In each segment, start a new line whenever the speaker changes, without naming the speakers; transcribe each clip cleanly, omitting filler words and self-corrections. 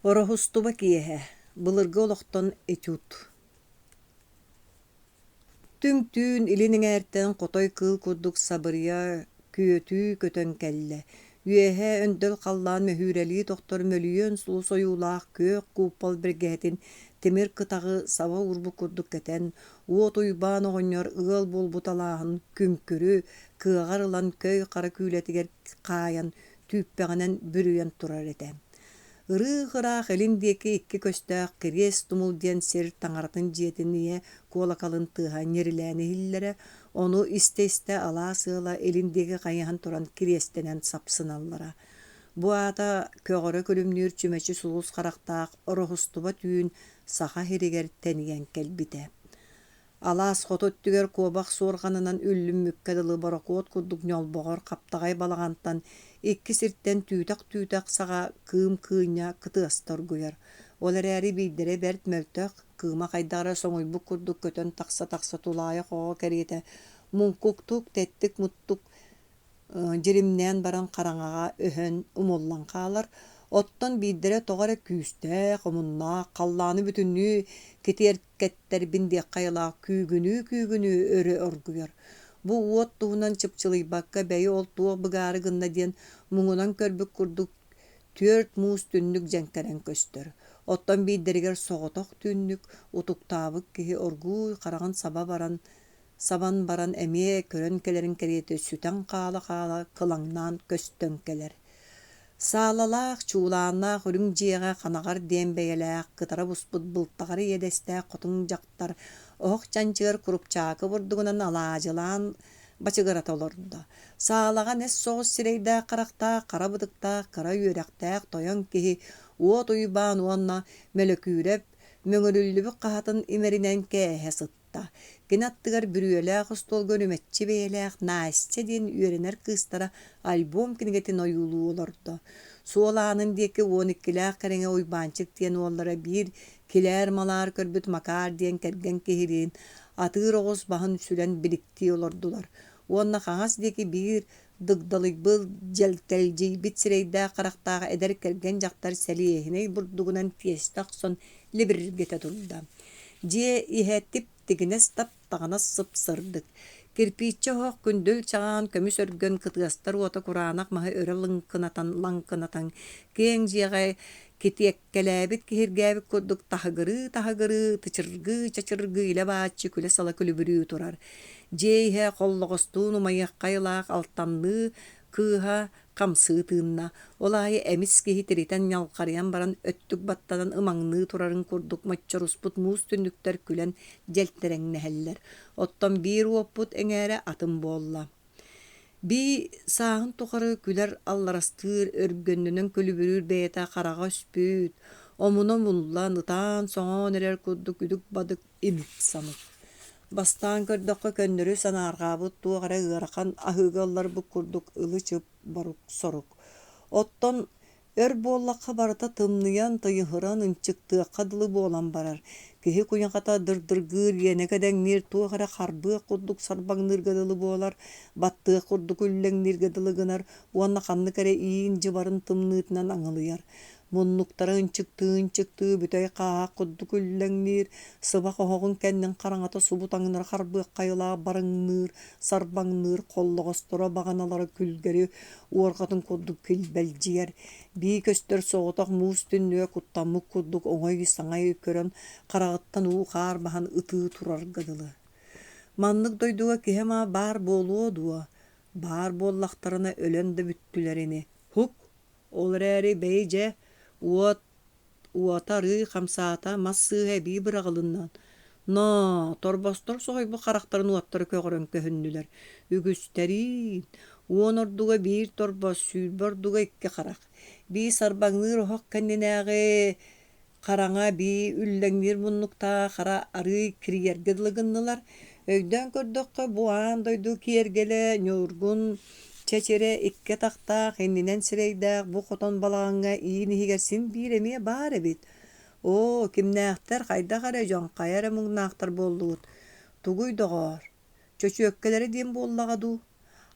Orohustuba kiyehe, bılırgı olokton etüt. Tüң-tüün iliniŋээртэн qotoy kııl kurduk sabırıya küötü kötön kelle. Üehe öndöl qallaan möhürelii doktor mölüyön sulu soyuulaaq köök kuupal birgehetin timir kıtağı saba urbu kurduk keten, uot uybaan oҕonньор ыал bulbutalaaһın küҥkürü kыаҕar ılan köy xara küületiger xaayan tүүppäҕинэн бүрüйэн turar etэ. Ырыы-хыраах элин диэки икки көстөөх кириэс тумул диэн сир таҥаратын дьиэтин ийэ куолакалын тыаһа ньирилээни иһиллэрэ, ону истэ-истэ алаа сыала элин диэки хайыһан туран кириэстэнэн сапсыналлара. Бу аата көҕөрө күлүмнүүр чүмэчи сулус харахтаах ороһустуба түүн саха хиригэр тэниэн кэлбитэ. Алаас хото өттүгэр куобах суорҕанынан үллүммүккэ дылы борокуот курдук ньолбоҕор хаптаҕай балаҕантан икки сирттэн түүтэх саҕа кыым кыыññа кытыастаргуйар. Ол эрээри биирдэрэ бэрт мөлтөх кыыма хайдаҕара соҥуйбут курдук көтөн тахса тулаайа хоҕо кэриэтэ муҥкуктук тэттик муттук дьиримнээн баран хараҥаҕа өһөн умуллан хаалар. Оттон биирдэрэ тоҕо эрэ күүстээх, омуннаах, халлааны бүтүннүү китиэркэттэрбин диэххайалаах күүгүнүү өрө оргуйар. Бу уот туһунан чыпчылыйбакка бэйи ол туох быгаары гынна диэн муҥунан көрбүк курдук түөрт муус түннүк дьэҥкэрэн көстөр. Оттон биирдэригэр соҕотох түүннүк утуктаабык киһи оргууй хараҕын сабан баран эмиэ көрөн кэлэрин кэриэтэ сүтэн хаала кылаҥнаан көстөн келэр. Саалалаах, чуулааннаах, үрүҥ дьиэҕэ ханаҕар диэн бэйэлээх, кытара буспут былтаҕары иэдэстээх хотуҥ дьахтар оһох чанчыгар курупчаакы бурдугунан алаадьылаан бачыгырата олордо. Саалаҕа нэс соҕус сирэйдээх харахтаах, хара бытыктаах, кыра үөрэхтээх тойон киһи уот уйбаан уонна мөлөкүүрэп, мөҥөрүллүбүк хаһатын имэринэн кээһэ сытта. Кини аттыгар бүрүөлээх остуолга өнүмэччи бэйэлээх Настя диэн үөрэнэр кыыстара альбом кинигэтин ойуулуу олордо. Суолаанын диэки уониккилээх кэрэҥэ уйбаанчык диэн уоллара биир килээр малаар көрбүт Макаар диэн кэргэн киһириин атыыр оҕус баһын сүлэн биликтии олордулар. Уонна хаҥас диэки биир дыгдалыйбыл дьэлтэлдьийбит сирэйдээх харахтааҕа эдэр кэргэн дьахтар сэлиэһинэй бурдугунан тиэстэ охсон либириргэтэ турда. Дьиэ иһээттип тигинэс таптаҕанас сып-сырдык. Кирпииччэ оһох күндүл чаҕаан көмүс өргөн кытыастар уота кураанах маһы өрө лаңкынатан киэҥ дьиэҕэ китиэккэлээбит киһиргээбит курдук таһыгырыы чачыргы илэ бааччы күлэ сала күлүбүрүү турар. Дьиэ иһэ холлоҕостуун умайаххайылаах алтанныы кыыһа хамсыы тыынна. Олаайы эмис киһи тиритэн ньалхарыйан баран өттүк баттанан ымаҥныы турарын курдук моччоруспут муус түннүктэр күлэн дьэлтэрэҥнэһэллэр. Оттон биир уоппут эҥээрэ атын буолла. Bii saaһын тухары күлэр алларастыыр өргөннүнэн көлүбүрүүр бэйэтэ хараҕа өспүүт, омуна муллан ытаан соҥоон эрэр курдук үдүк бадык имик самык. Бастаан көрдөххө көннөрү санаарҕаабыт туох эрэ ыарахан аһыыгалларбык курдук ылы чып борук сорук. Оттон өр буоллахха барыта тымныйан тыйыһыран ынчыктыахха дылы буолан барар. Киһи куйахата дырдыргыыр иэне кэдэҥниир туох эрэ харбыах курдук сарбаҥныырга дылы буолар, баттыах курдук үллэҥнииргэ дылы гынар, уонна ханнык эрэ иин дьыбарын тымныытынан аҥылыйар. Муннуктара ынчыктыы бүтэй хаах курдук үллэҥниир, сыбах оһоҕун кэннин хараҥата субут аҥынар харбыаххайылаа барыҥныыр, сарбаҥныыр холлоҕосторо баҕаналара күлгэри уорҕатын курдук килбэлдьиэр. Bii көстөр соҕотох муус түннүө куттаммык курдук оҥой саҥай көрөн хараҕыттан уу хаар баһан ытыы турарга дылы. Маннык дойдуга киһи маа баар буолуо дуо. Баар буоллахтарына өлөн да бүттүлэрини. Хук, ол эрээри бэйи дьэ, уота арыы хамсаата мас сыыһа эбии быраҕылыннаан. Но, торбостор соҕойбу харахтарын уоттары көҕөрөн көһүннүлэр. Үгүстэрийн, уон ордуга биир торбос, сүүрбэ ордуга икки харах. Bii сарбаҥныыр оһох кэннинээҕи хараҥа bii үллэҥниир муннуктаа хара арый кириэргэ дылы гыннылар. Өйдөөн көрдөххө бу аан дойду киэргэлэ ньуургун чэчирэ икке тахтаах иннинэн сирэйдээх бу хотон балаҕаҥҥа иин иһигэрсин биир эмиэ баар эбит. Оо, кимнээхтэр хайдах эрэ дьоҥхай эрэ муҥнаахтар буоллугут. Тугуй доҕоор, чөчүөккэлэри диэн буоллаҕа дуу.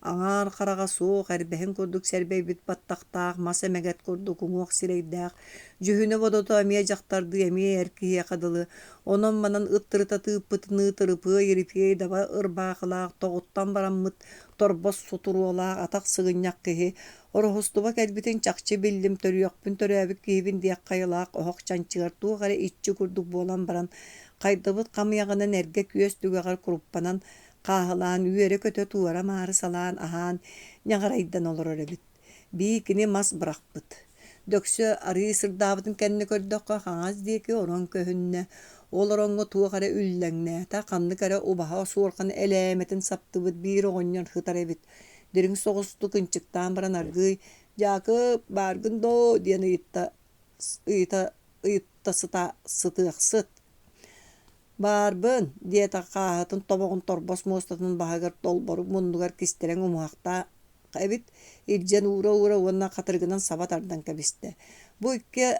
Аңар қараға соқ әрбәхін көрдік сәрбәй бит баттақтақ, маса мәгәт көрдік уңуақ сирейдәқ. Жүхіні бодоту амия жақтарды амия әркіе қадылы. Онон манан ыттырыта тыыппытыны тырыпы еріпей даба ырбақылақ, тоғыттан бараммыт, торбос сутуруолақ, атақ сығыньяқ кеһи. Орохустуба кәлбитин чақчы биллим төрүөкпүн төрөбүк киһибин диэк хайылаақ оһох чанчыгартуу гары иччи курдук буолан баран хайдыбыт камыягынан эрге күөс түгәгар куруппанан каһылаан үөрэ көтө туара маары салаан аһаан няҕарайдан олорор эбит. Bii кини мас бырахпыт. Дöксө арыы сырдаабытын кэнни көрдөххө хаҥас диэки орон көһүннэ. Ол ороҥҥо туох эрэ үллэҥнэ, та ханнык эрэ убаһа суорхан элээметин саптыбыт биир оҕонньор хытар эбит. Дириҥ соҕусту кынчыктаан баран аргыый «Жаакып, бааргын доо» диэн ыйытта сытыахсыт. «Баарбын» диэtä кааһытын тобоҕун торбос муостатын баһыгар толбору муннугар кистерэҥ умуахта эбит, илдьэн уура уонна хатыргынан саба тардан кэбистэ. Бу икки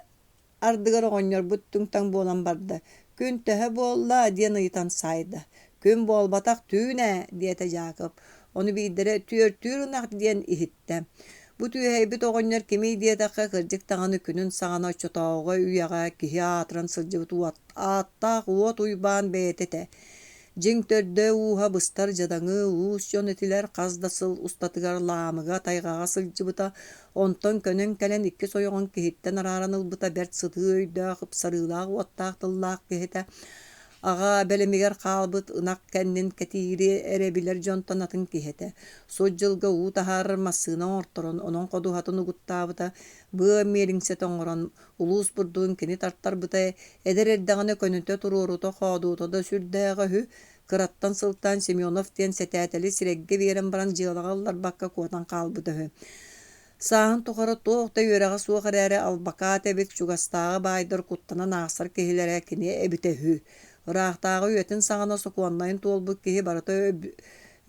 ардыгар оҕонньорбут түҥтаҥ буолан барда. «Күн төһө буолла» диэн ыйытан саайда. «Күн буолбатах түүнэ» диэtä Жаакып. Ону биирдэрэ «Түөр ынах» диэн иһиттэ. Бу түйэһэйбит оҕонньор кимий диэтэххэ кырдьык таҥаны күнүн саҕана оччотооҕо үйэҕэ киһи аатыран сылдьыбыт ааттаах уот уйбаан бэйэтэ. Дьиҥ төрдөө ууһа быстар дьадаҥы уус дьон этилэр хас да сыл устатыгар лаамыга тайҕаҕа сылдьыбыта, онтон көнөн кэлэн икки сойоҕун киһиттэн арааран ылбыта бэрт сытыы өйдөөх ыпсарыылаах уоттаах тыллаах киһитэ. Аҕа бэлэмигэр хаалбыт ынак кэннин кэтиири эрэбилэр дьонтон атын киһитэ. Соддьылга уу таһаарар массыына оҥорторон, онон ходуһатын угуттаабыта, быа миэлиҥсэ тоҥорон, улуус бурдуун кини тартарбыта, эдэр эрдэҕинэ көнүтэ туруоруто хоодууто да сүрдээҕэ үһү, кыраттан сылтаан Семенов диэн сэтээтэли сирэггэ биэрэн баран дьыалаҕа ылларбакка куотан хаалбыта үһү. Сааһын тухары туохта үөрэҕэ суох эрээри албакаат эбит чугастааҕы баайдар куттанан аахсар киһилэрэ кини эбитэ үһү. Ыраахтааҕы үөтүн саҕана сукуоннайын туолбут киһи барыта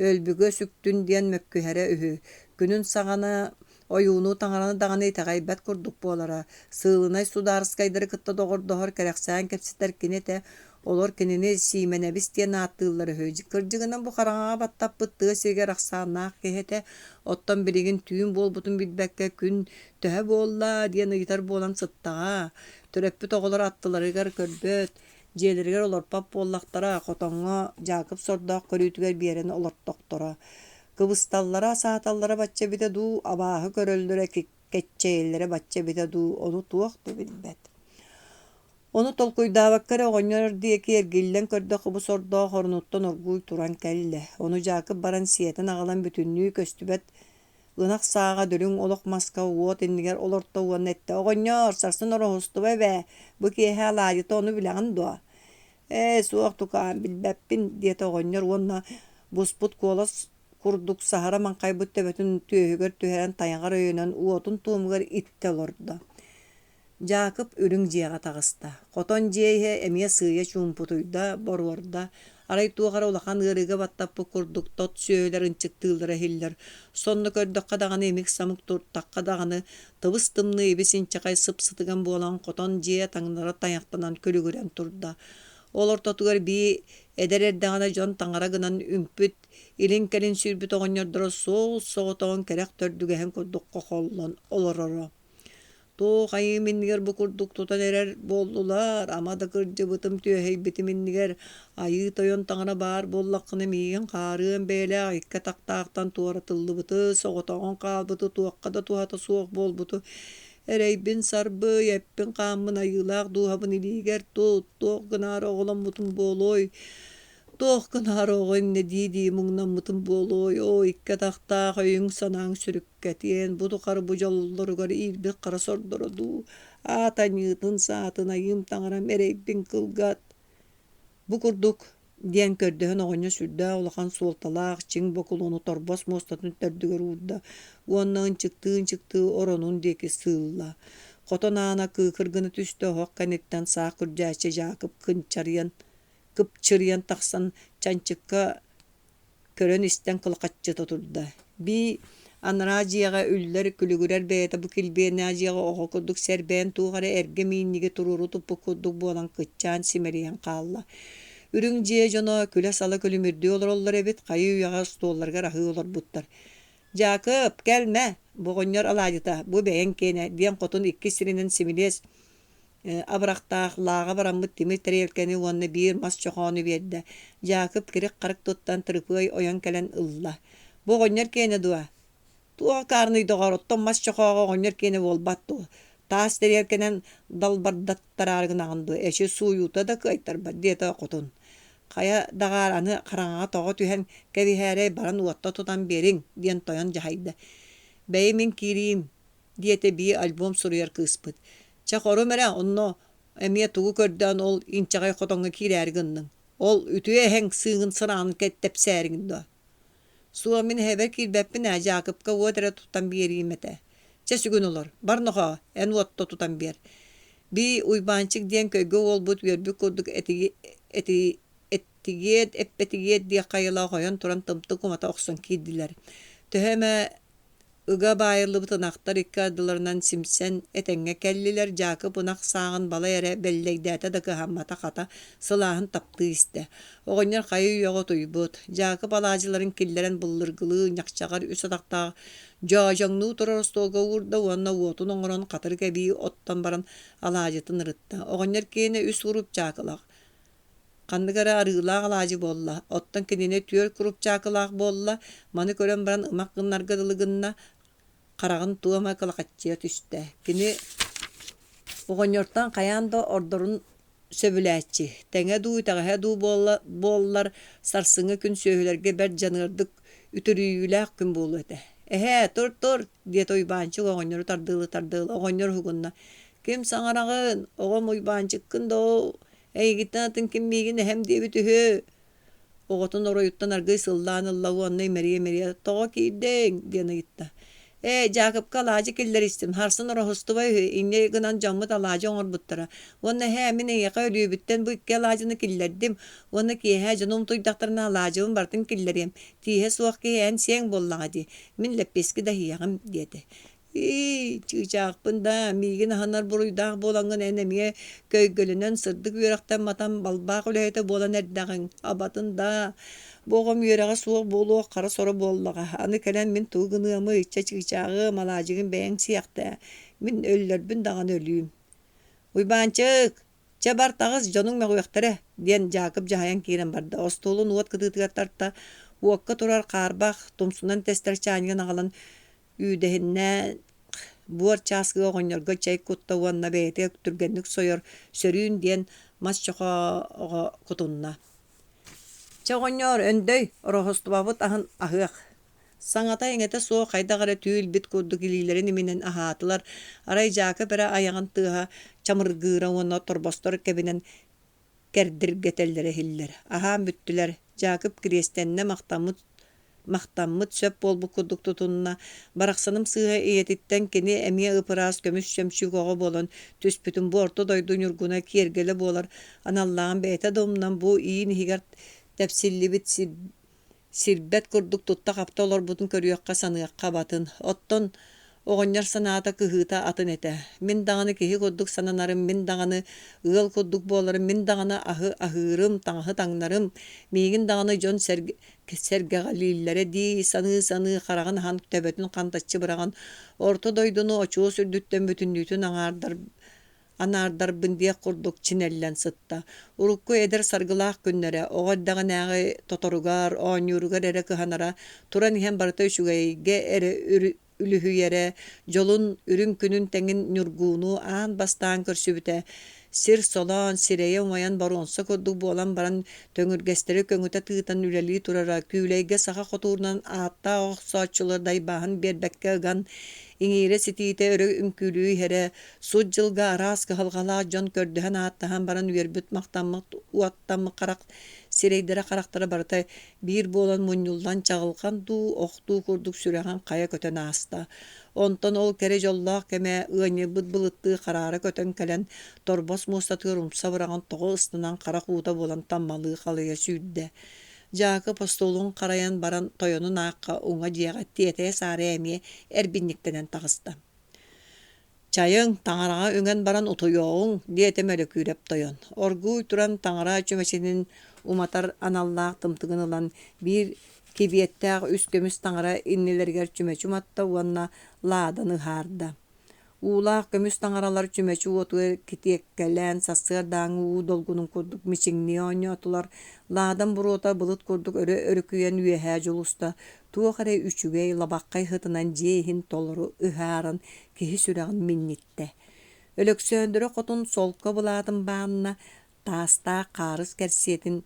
өлбүгө сүктүн диэн мөккүһэрэ үһү. Күнүн саҕана ойуунуу таҥараны даҕаны итэҕэйбэт курдук буолара. Сыылынай судаарыскайдары кытта доҕордоһор кэрэхсээн кэпсэтэр кинитэ, олор кинини сиимэнэбис диэн ааттыыллар үһү. Кырдьыгынан бу хараҥаҕа баттаппыт тыа сиригэр ахсааннаах киһитэ, оттон билигин түүн буолбутун билбэккэ күн төһө буолла диэн ыйытар буолан сыттаҕа. Төрөппүт оҕолор аттыларыгар көрбөт, дьиэлэригэр олорпап буоллахтара хотоҥҥо Жаакып сордоох көрүүтүгэр биэрэн олортохторо. Кыбысталлара сааталлара бачча битэ дуу, абааһы көрөллөрэ кэччэйэллэрэ бачча битэ дуу, ону туох да билбэт. Ону толкуйдаабаккар оҕонньор диэки эргиллэн көрдөх бу сордоох орунуттан оргууй туран кэллэ. Ону Жаакып баран сиэтэн аҕалан бүтүннүү көстүбэт ынах сааҕа дөлүң олох маска уот иннигэр олорто уонна этэ. «Оҕонньор, сарсын орохустуба эбэ, бу киэһэ алаадьыта ону билэҕин дуо». Суох тукаан билбэппин» диэтэ оҕонньор уонна буспут куолас курдук саһара маҥхайбыт төбөтүн түөһүгэр түһэрэн тайаҥар өйөнөн уотун туумугар итте олордо. Жаакып үрүҥ дьиэҕэ таҕыста. Хотон дьиэйэ эмиэ сыыйа чуумпутуйда, боруорда, арай туохара улахан ыарыыга баттаппы курдук тот сүөлэр ынчыктыыллара хиллэр. Сонно көрдөкка даҕаны эмик самык туртахха даҕаны тыбыс тымны эбис инчэҕэй сыпсытыган буолан хотон дьиэ таҥнара таñахтанан көлүгүрэн турда. Ол ортотугар bii эдэр эрдэҕинэ дьон таҥара гынан үмпүт, илин кэлин сүүрбүт оҕонньордоро суол соҕотоҕун кэрэх төрдүгэһэн курдукка холлон олороро. Туох айыы миннигэр бу курдук тутан эрэр буоллулар, ама да кырдьыбытым түөһэйбитим иннигэр айыы тойон таҥара баар буоллаххына миигин хаарыан бээлээх икка тахтаахтан туора тыллыбыты, соҕотоҕун хаалбыты, туохха да туһата суох буолбуту. Эрэйбин сарбый, эппин хааммын айыылаах дууһабын илиигэр туох гынаары оҕоломмутум буолой. Туох гынаары оҕо инне дии муҥнаммытым буолой. Икка тахтаах өйүҥ санааҥ сүрүккэ тиэн буту хары бу дьоллоругар иирбит хара сордоро дуу. Аатаñыытын саатын айыым таҥарам эрэйбин кылгат. Бу курдук диэн көрдөһөн оҕонньо сүрдээх улахан суолталаах чиҥ бокулуну торбос муостатын төрдүгэр уурда. Уонна ынчыктыы оронун диэки сыылла. Хотон аана кыыкыргыны түстө оһох кэнниттэн саах күрдээччэ Жаакып кыпчырыйан тахсан чанчыкка көрөн истэн кылахаччыта турда. Bii аннара дьиэҕэ үллэр күлүгүрэр бэйэтэ бу килбиэнэ дьиэҕэ оҕо курдук сэрбээн туухары эргэ миинниги турууру туппу курдук буолан кыччаан симэриэн хаалла. Үрүҥ дьиэ дьоно күлэ сала көлүмүрдүү олороллор эбит, хайы үйэҕэ стуолларга аһыы олорбуттар. Jacob gelme. Boğonyor alacıta. Bu beğen kene diyen kotun iki sirinin similes. Abıraqtaq lağa baramıt Dimitri elkeni onu bir mas çoğunu verdi. Jacob kirik qarık tuttan tırpıy oyan kelen ılla. Boğonyor kene dua. Tuğa karnı doğarottan mas çoğağı oynyor kene volbattu. Tas dererkenen dalbardat tarargın ağındı. Eşi suyuta da kaytar diyeta kotun. Kaya dağaranı karağa toğa tühen kevihere baran uatta tutan berin diyen toyan cahaydı. Beymin kiriyim diyete bir albüm soruyor kıspıt. Çakoru mere onno emiye tuğu körden ol inçagay kotonga kirergindin. Ol ütüye heng sığın sırağın kettep sərgindi. Suamin heber kilbeppin Jacob'ka uatere tutan bir yeriyimete. Çesügün olur. Barnoha en uatta tutan bir. Bir uybançık diyen köyge olbut verbük kurduk ettiget eppetiget diye kayıla koyan turan tımtı kumata oksun kiddiler. Töheme Iga bayırlı bıtınaktar iki adılarından simsen etenge kelliler Jacob unak sağın bala yere belleydete de kıhammata kata sılahın taptı iste. Oğunlar kayı yoğu tuybut. Jacob alacıların killeren bıllırgılı nyakçagar üs adakta jajangnu torostoga urda wanna wotun ongoron katır kebi ottan baran alacıtın rıtta. Oğunlar kene üs vurup çakılak. Kandıgara arılağı alacı bolla. Ottan kendine tüyor kurup çakılak bolla. Manı kören baran ımak gınlar gıdılığınna Qarağın tuğama kılaqatçıya tüste. Kini oğonyortan kayan da ordorun söbüläçi. Tenge duy tağa du bollar sarsıngı gün söhülerge ber janırdık ütürüylək gün bolu ete. Tur diye toybançı oğonyoru tardılı oğonyor hugunna. Kim saŋarağın oğom uybançı kındo. Gittin kim migin hem diye bütühü. Oğotun oroyuttan argı sıllanıllahu annay meriye toğa kiyden diyene gitti. Jacob kalacı killer istim. Harsın rohustu bay inne gınan camı dalacı onur buttara. Onu hemen yaka ölüyü bitten bu iki alacını killerdim. Onu ki he canım tuydaktarına alacığım bartın killeriyem. Tihe suak ki en sen bolladı. Min lepeski dahi yağım dedi. Çıkacak bunda migin hanar buruydak bolangın enemiye köy gölünen sırdık yürekten matan balbaq üleyte bolan erdağın abatında. Boğum yüreğe soğuk bolu kara soru bollağa. Anı kelen min tuğgınığımı içe çıkacağı malacığın beğen siyakta. Min ölüler bin dağın ölüyüm. Uybançık. Çabar tağız canın meğuyaktare. Diyen Jacob jahayan kiren barda. Ostolun uat kıdıtıga tartta. Uakka turar karbaq. Tumsunan tester çanigen ağalan. Üdehinne buar çaskı oğonyorga çay kutta vanna beyte türgenlik soyor. Sörüyün diyen mas çoğa kutunna. Çağonyor öndöy rohostubabut ahın ahık. Saŋata eňete soğuk haydagara tüýül bit kurduk ililerin iminen ahatılar. Aray Jacob bere ayağın tığha çamırgıra ona torbostor kebinen kerdirgetellere hiller. Aha büttüler. Jacob krestenne mahtammıt söp bol bu kurduk tutununa. Baraksanım sığha iyetitten keni emiye ıpıras kömüş şemşi goğu bolon. Tüspütün bu orta doydu nurguna kiergele bolar. Anallağın beyte domdan bu iyi nihigart tepsilli bit sirbet kurduk tutta kapta olor butun körüyokka sanıyakka batın. Otton oğonyar sanata kıhıta atın ete. Min dağını kihi kurduk sananarım, min dağını ığıl kurduk bolarım, min dağını ahırım, tağı tağnarım. Migin dağını jon sergegalillere di sanı karağın han töbötün kantaççı bırağın. Orta doydunu oçuğu sürdütten bütünlütün anardar bindiye kurduk çinellen sıtta. Urukku eder sargılaq günnere, oğaddağı näği totorugar, oğanyurugar ere kıhanara, turan hem barata üşügeyge ere ülühüyere, jolun ürün günün tengin nurgunu an bastan körsübüte, sir solan, sireye umayan baronsa kurduk bolan baran töngürgestere köngüte tığıtan üleli turara, küyleyge sağa koturnan atta oqsaççılar daybahan berbekke gan, İngire sitite örü ünkülüğü here sucılga aras kıhalgala jon kördühen attahan baran üyerbüt maqtamık uattamık qarak sireydere qaraktara barata bir bolan munyuldan çağılgan du oqtu kurduk sürehan kaya köten asta. Ondan ol kere jollaq keme ıñı bıt qarara köten kelen torbos mustatırım sabırağın toğu ıstınan qara quta bolan tammalığı qalıya süydde. Jacob postolun karayan baran toyonun aqqa uňa jiýaga tiete sare emi erbinniktenen tagısta. Çayın taňaraga öňen baran otoyoğun diete mölekürep toyon. Orguy turan taňara çömeçinin umatar anallaq tımtıgın olan bir Kibiyettääq üs kömüs taҥara innilerger çümeçü matta uanna laadan ыһаарда. Uulaaq kömüs taҥaralar çümeçü otu kitiekkelään sassyar daaҥы uu dolgunun kurduk miçiŋniä oññootular. Laadan buruota bılıt kurduk örüküyen üeһää julusta. Tuo kare üçügey labakкай hıtınan jeihin toluru ыһааран kиһи süräҕin minnitte. Өлөксөөндөрө хотун солка булаатын баанна таастаах каарыс кэрсиэтин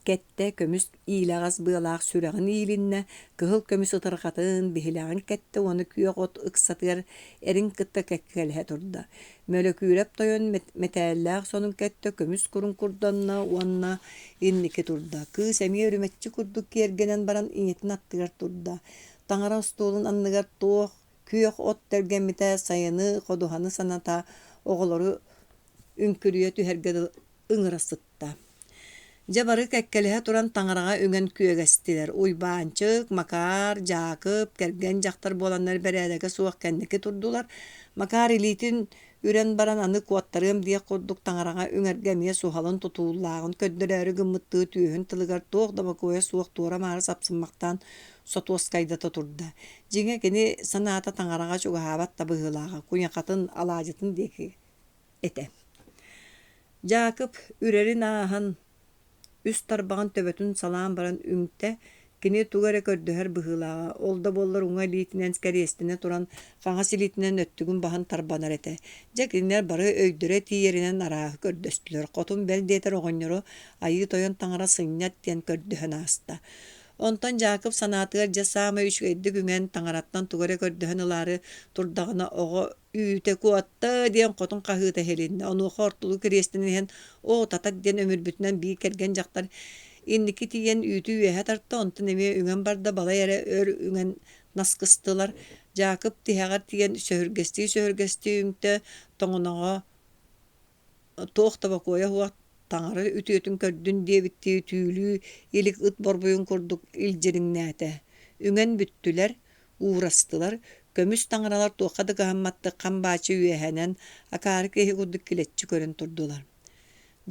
кэтте көмүс иилаҕас быалаах сүрэҕин иилиннэ кыһыл көмүс ытырҕатын биһилэҕин кэтте уону күөх от ыксатыар эрин кытта кэккэлэһэ турда. Мөлөкүүрэп тойон мэтээллээх сонун кэтте көмүс курун курданна уонна инники турда. Кыыс эмиэ үрүмэччи курдук киэргэнэн баран иñитин аттыгар турда. Таҥара остуолун анныгар туох күөх от тергэммитэ сайыны ходуһаны саната оҕолору үҥкүрүйэ түһэргэ ыҥырасытта. Жабары кэккэлэһэ туран таҥараҕа үҥэн күөгэстилэр. Уйбаанчык, Макар, Жаакып кэргэн дьахтар буоланнар бэрээдэгэ суох кэнники турдулар. Макар илиитин үрэн баран аны куоттарыам диэк курдук таҥараҕа үҥэргэмиэ суһалын тутууллааҕын көддөрөөрү гыммыттыы түүһүн тылыгар туох дабакуоя суох туора маары сапсыммактаан сотуоскайдата турда. Дьиҥэ кини санаата таҥараҕа чугаһаабат табыһылааҕа, куñахатын алаадьытын диэки этэ. Жаакып үрэрин ааһан үс тарбаҕын төбөтүн салаан баран үҥтэ кини тугара көрдөһөр быһылааҕа. Олда буоллар уҥа илиитинэн кэриэстине туран хаҥас илиитинэн өттүгүн баһан тарбанар этэ. Дьэ кинилэр бары өйдөрө тиийэринэн арааһы көрдөстүлөр. Хотун бэл диэтэр оҕонньоро айыы тойон таҥара сынньат диэн көрдөһөн ааста. Онтон Жаакып санаатыгар дьэ саамай үчүгэйдик үҥэн таҥараттан тугара көрдөһөн ылаары турдаҕына оҕо үүтэ куотта диэн хотун хаһыыта хэлиннэ. Онуоха ортулуу кириэстинэн иһэн оо татак диэн өмүрбүтүнэн bii кэргэн дьахтар инники тиийэн үүтүү үөһэ тарта онтон эмиэ үҥэн барда бала эрэ өр үҥэн наскыстылар. Жаакып тиһэҕэр тиийэн сөһүргэстии үҥтэ тоҥоноҕо туох табакуоя хуох таҥара үтүөтүн көрдүн диэбиттии түүлүү илик ыт борбуйун курдук илдьириҥнээтэ. Үҥэн бүттүлэр, уурастылар, көмүс таҥаралар туохха да кыһамматтык хам баачы үөһэнэн акаары киһи курдук килэччи көрөн турдулар.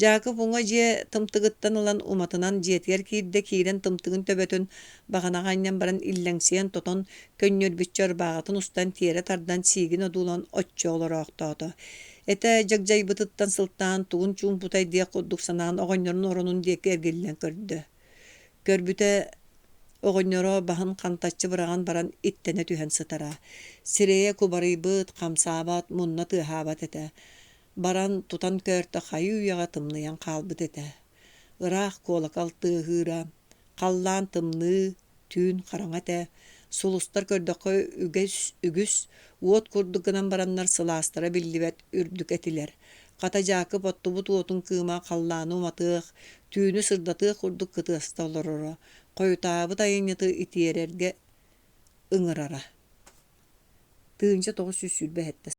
Жаакып уҥа дьиэ тымтыгыттан ылан уматынан дьиэтигэр киирдэ киирэн тымтыгын төбөтүн баҕанаҕаанньан баран иллэҥсиэн тотон көнньөрбүччү арбааҕытын устан тиэрэ тардан сиигин одуулан оччоолороохтоото. Эте дьагдьайбытыттан сылтаан тугун чуумпутай диэк курдук санаан оҕонньорун оронун диэки эргиллэн көрдө. Көрбүтэ оҕонньоро баһын хантаччы быраҕан баран иттэнэ түһэн сытара. Сирэйэ кубарыйбыт, хамсаабат, мунна тыаһаабат этэ. Баран тутан көөртө хайы үйэҕэ тымныйан хаалбыт этэ. Ыраах куолакал тыаһыыра, халлаан тымныы, түүн хараҥа этэ. Сулустар көрдөккө үгүс, уот курдугынан бараннар сылаастара биллибэт үрдүк этилэр. Хата Жаакып оттубут уотун кыыма халлааны уматыах, түүнү сырдатыах курдук кытыаста олороро. Койутаабыт айыññыты итиэрэргэ ыҥырара. Тыынча тоҕус сүс сүрбэһэтtä